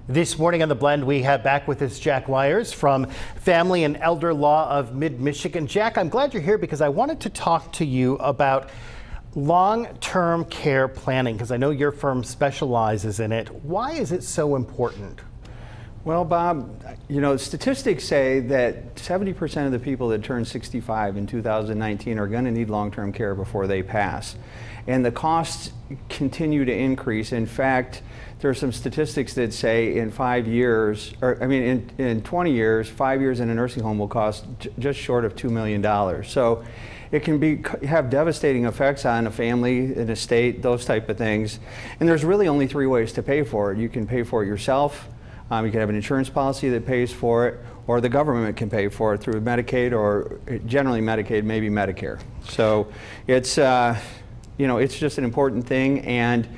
This morning on The Blend, we have back with us Jack Wires from Family and Elder Law of Mid-Michigan. Jack, I'm glad you're here because I wanted to talk to you about long-term care planning because I know your firm specializes in it. Why is it so important? Well, Bob, statistics say that 70% of the people that turn 65 in 2019 are going to need long-term care before they pass. And the costs continue to increase. In fact, there are some statistics that say in 5 years, in 20 years, 5 years in a nursing home will cost just short of $2 million. So it can have devastating effects on a family, an estate, those type of things. And there's really only three ways to pay for it. You can pay for it yourself, you can have an insurance policy that pays for it, or the government can pay for it through Medicaid, or generally Medicaid, maybe Medicare. So it's just an important thing, and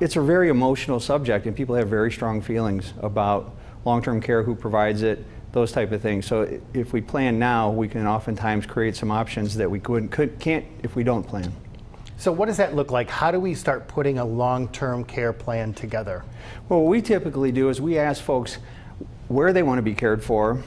it's a very emotional subject, and people have very strong feelings about long-term care, who provides it, those type of things. So if we plan now, we can oftentimes create some options that we can't if we don't plan. So what does that look like? How do we start putting a long-term care plan together? Well, what we typically do is we ask folks where they want to be cared for,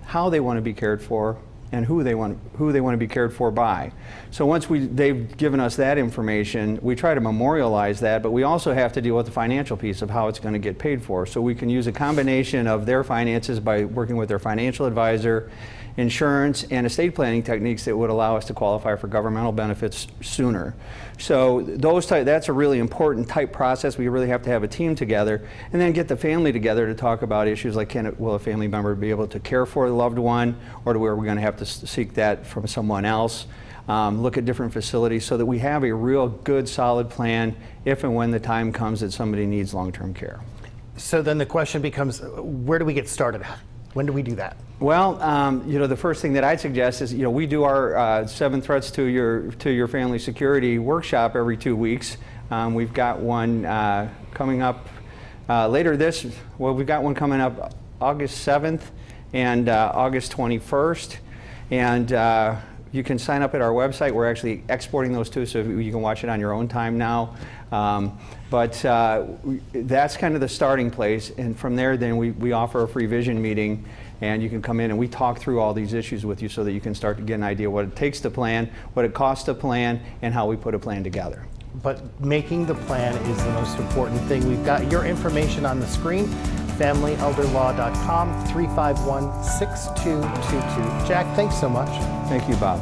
how they want to be cared for, and who they want to be cared for by. So once they've given us that information, we try to memorialize that, but we also have to deal with the financial piece of how it's going to get paid for. So we can use a combination of their finances by working with their financial advisor, insurance, and estate planning techniques that would allow us to qualify for governmental benefits sooner. So that's a really important type process. We really have to have a team together and then get the family together to talk about issues like will a family member be able to care for the loved one, or are we going to have to seek that from someone else? Look at different facilities so that we have a real good solid plan if and when the time comes that somebody needs long-term care. So then the question becomes, where do we get started? When do we do that? Well, the first thing that I'd suggest is, we do our 7 threats to your family security workshop every 2 weeks. We've got one coming up we've got one coming up August 7th and August 21st. And you can sign up at our website. We're actually exporting those too, so you can watch it on your own time now. But that's kind of the starting place, and from there then we offer a free vision meeting, and you can come in and we talk through all these issues with you so that you can start to get an idea what it takes to plan, what it costs to plan, and how we put a plan together. But making the plan is the most important thing. We've got your information on the screen, familyelderlaw.com, 351-6222. Jack, thanks so much. Thank you, Bob.